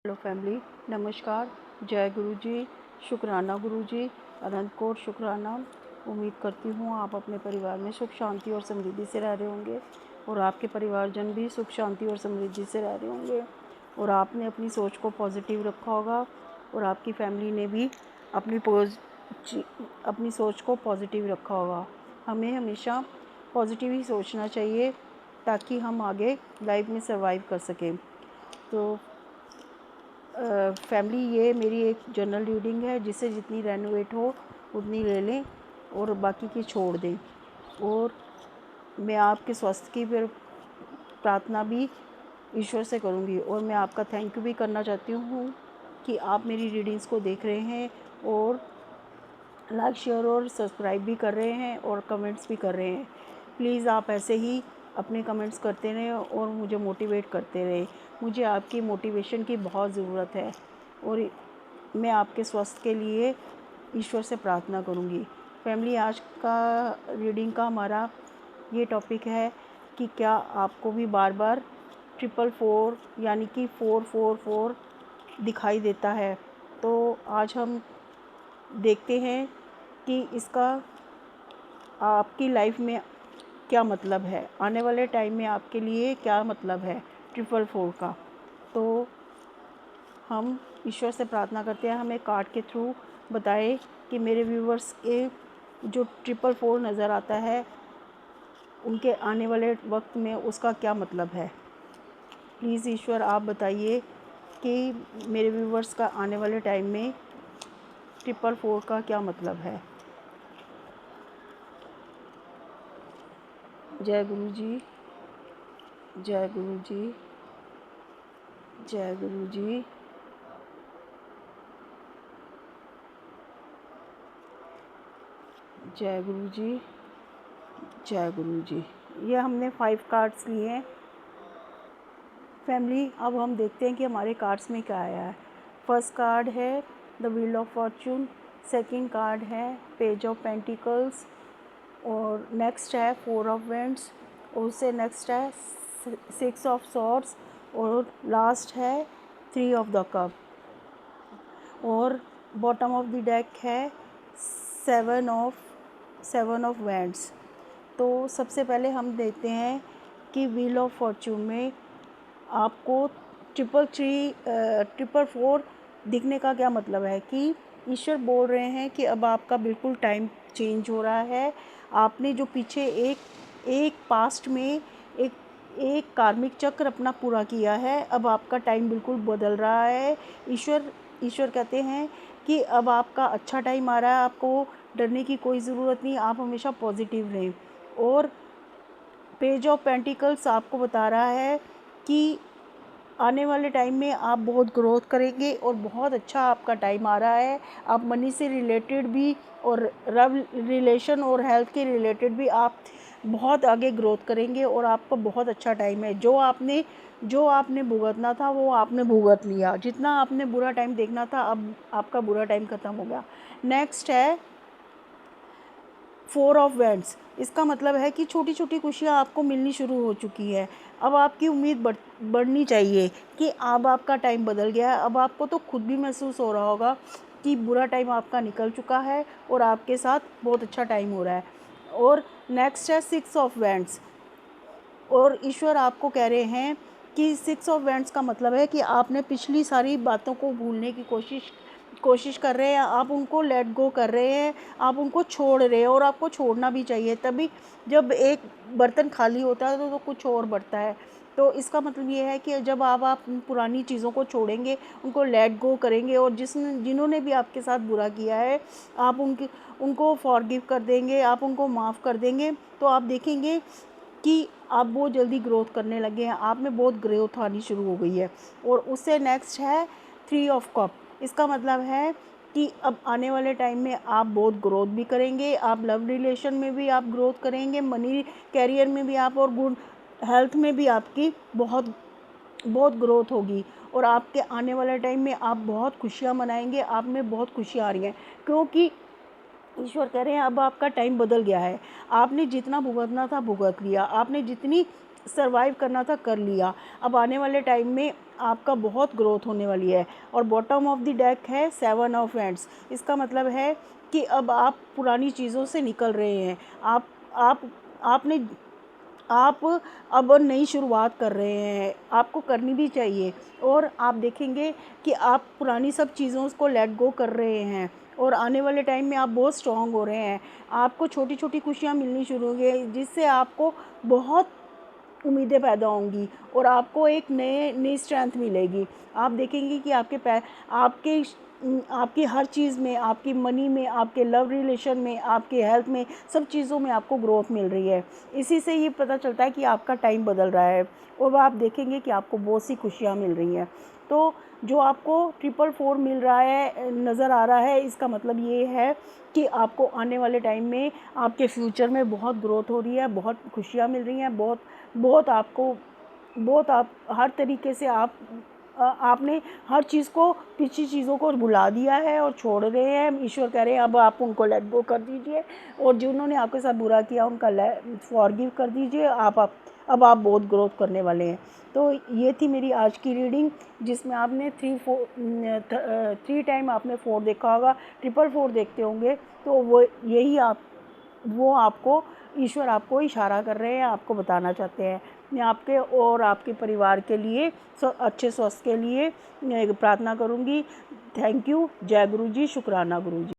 Hello family, नमस्कार। जय गुरु जी, शुक्राना गुरु जी, अनंत कोट शुक्राना। उम्मीद करती हूँ आप अपने परिवार में सुख शांति और समृद्धि से रह रहे होंगे और आपके परिवारजन भी सुख शांति और समृद्धि से रह रहे होंगे और आपने अपनी सोच को पॉजिटिव रखा होगा और आपकी फैमिली ने भी अपनी सोच को पॉजिटिव रखा होगा। हमें हमेशा पॉजिटिव ही सोचना चाहिए ताकि हम आगे लाइफ में सर्वाइव कर सकें। तो फैमिली, ये मेरी एक जनरल रीडिंग है, जिससे जितनी रेनोवेट हो उतनी ले लें और बाकी की छोड़ दें। और मैं आपके स्वास्थ्य की फिर प्रार्थना भी ईश्वर से करूँगी और मैं आपका थैंक यू भी करना चाहती हूँ कि आप मेरी रीडिंग्स को देख रहे हैं और लाइक शेयर और सब्सक्राइब भी कर रहे हैं और कमेंट्स भी कर रहे हैं। प्लीज़ आप ऐसे ही अपने कमेंट्स करते रहें और मुझे मोटिवेट करते रहें। मुझे आपकी मोटिवेशन की बहुत ज़रूरत है और मैं आपके स्वास्थ्य के लिए ईश्वर से प्रार्थना करूँगी। फैमिली, आज का रीडिंग का हमारा ये टॉपिक है कि क्या आपको भी बार बार 444 यानी कि 444 दिखाई देता है। तो आज हम देखते हैं कि इसका आपकी लाइफ में क्या मतलब है, आने वाले टाइम में आपके लिए क्या मतलब है 444 का। तो हम ईश्वर से प्रार्थना करते हैं हमें कार्ड के थ्रू बताए कि मेरे व्यूवर्स के जो 444 नज़र आता है उनके आने वाले वक्त में उसका क्या मतलब है। प्लीज़ ईश्वर, आप बताइए कि मेरे व्यूवर्स का आने वाले टाइम में 444 का क्या मतलब है। जय गुरु जी, जय गुरु जी, जय गुरु जी, जय गुरु जी, जय गुरु जी। ये हमने 5 कार्ड्स लिए हैं फैमिली। अब हम देखते हैं कि हमारे कार्ड्स में क्या आया है। फर्स्ट कार्ड है the wheel of Fortune, second card है पेज ऑफ पेंटिकल्स और नेक्स्ट है 4 ऑफ वेंड्स और उससे नेक्स्ट है 6 ऑफ सॉर्ड्स और लास्ट है 3 ऑफ द कप और बॉटम ऑफ द डेक है 7 ऑफ वैंड्स। तो सबसे पहले हम देखते हैं कि व्हील ऑफ फॉर्चून में आपको 444 दिखने का क्या मतलब है कि ईश्वर बोल रहे हैं कि अब आपका बिल्कुल टाइम चेंज हो रहा है। आपने जो पीछे एक पास्ट में एक एक कार्मिक चक्र अपना पूरा किया है, अब आपका टाइम बिल्कुल बदल रहा है। ईश्वर कहते हैं कि अब आपका अच्छा टाइम आ रहा है, आपको डरने की कोई ज़रूरत नहीं, आप हमेशा पॉजिटिव रहें। और पेज ऑफ पेंटिकल्स आपको बता रहा है कि आने वाले टाइम में आप बहुत ग्रोथ करेंगे और बहुत अच्छा आपका टाइम आ रहा है। आप मनी से रिलेटेड भी और लव रिलेशन और हेल्थ के रिलेटेड भी आप बहुत आगे ग्रोथ करेंगे और आपका बहुत अच्छा टाइम है। जो आपने भुगतना था वो आपने भुगत लिया। जितना आपने बुरा टाइम देखना था, अब आपका बुरा टाइम ख़त्म हो गया। नेक्स्ट है 4 ऑफ वैंड्स। इसका मतलब है कि छोटी छोटी खुशियाँ आपको मिलनी शुरू हो चुकी है। अब आपकी उम्मीद बढ़नी चाहिए कि अब आपका टाइम बदल गया है। अब आपको तो खुद भी महसूस हो रहा होगा कि बुरा टाइम आपका निकल चुका है और आपके साथ बहुत अच्छा टाइम हो रहा है। और नेक्स्ट है 6 ऑफ वैंड्स और ईश्वर आपको कह रहे हैं कि 6 ऑफ वैंड्स का मतलब है कि आपने पिछली सारी बातों को भूलने की कोशिश कर रहे हैं, आप उनको लेट गो कर रहे हैं, आप उनको छोड़ रहे हैं और आपको छोड़ना भी चाहिए। तभी जब एक बर्तन खाली होता है तो कुछ और बढ़ता है। तो इसका मतलब ये है कि जब आप पुरानी चीज़ों को छोड़ेंगे, उनको लेट गो करेंगे और जिन्होंने भी आपके साथ बुरा किया है, आप उनको फॉरगिव कर देंगे, आप उनको माफ़ कर देंगे, तो आप देखेंगे कि आप बहुत जल्दी ग्रोथ करने लगे हैं, आप में बहुत ग्रोथ आनी शुरू हो गई है। और उससे नेक्स्ट है 3 ऑफ कप। इसका मतलब है कि अब आने वाले टाइम में आप बहुत ग्रोथ भी करेंगे, आप लव रिलेशन में भी आप ग्रोथ करेंगे, मनी कैरियर में भी आप, और गुड हेल्थ में भी आपकी बहुत बहुत ग्रोथ होगी और आपके आने वाले टाइम में आप बहुत खुशियाँ मनाएंगे। आप में बहुत खुशियाँ आ रही हैं क्योंकि ईश्वर कह रहे हैं अब आपका टाइम बदल गया है। आपने जितना भुगतना था भुगत लिया, आपने जितनी सर्वाइव करना था कर लिया। अब आने वाले टाइम में आपका बहुत ग्रोथ होने वाली है। और बॉटम ऑफ द डेक है 7 ऑफ हैंड्स। इसका मतलब है कि अब आप पुरानी चीज़ों से निकल रहे हैं। आप आपने आप अब नई शुरुआत कर रहे हैं, आपको करनी भी चाहिए। और आप देखेंगे कि आप पुरानी सब चीज़ों को लेट गो कर रहे हैं और आने वाले टाइम में आप बहुत स्ट्रॉन्ग हो रहे हैं। आपको छोटी छोटी खुशियाँ मिलनी शुरू हो गई, जिससे आपको बहुत उम्मीदें पैदा होंगी और आपको एक नए नई स्ट्रेंथ मिलेगी। आप देखेंगे कि आपके आपकी हर चीज़ में, आपकी मनी में, आपके लव रिलेशन में, आपके हेल्थ में, सब चीज़ों में आपको ग्रोथ मिल रही है। इसी से ये पता चलता है कि आपका टाइम बदल रहा है और आप देखेंगे कि आपको बहुत सी खुशियाँ मिल रही हैं। तो जो आपको 444 मिल रहा है, नज़र आ रहा है, इसका मतलब ये है कि आपको आने वाले टाइम में आपके फ्यूचर में बहुत ग्रोथ हो रही है, बहुत खुशियाँ मिल रही हैं, बहुत बहुत आपको बहुत आप हर तरीके से आपने हर चीज़ को, पिछली चीज़ों को भुला दिया है और छोड़ रहे हैं। ईश्वर कह रहे हैं अब आप उनको लेट गो कर दीजिए और जिन्होंने आपके साथ बुरा किया उनका फॉरगिव कर दीजिए। अब आप बहुत ग्रोथ करने वाले हैं। तो ये थी मेरी आज की रीडिंग, जिसमें आपने 3 टाइम आपने 4 देखा होगा, 444 देखते होंगे। तो वो यही वो आपको ईश्वर आपको इशारा कर रहे हैं, आपको बताना चाहते हैं। मैं आपके और आपके परिवार के लिए अच्छे स्वास्थ्य के लिए प्रार्थना करूंगी। Thank you. जय गुरु जी, शुक्राना गुरु जी।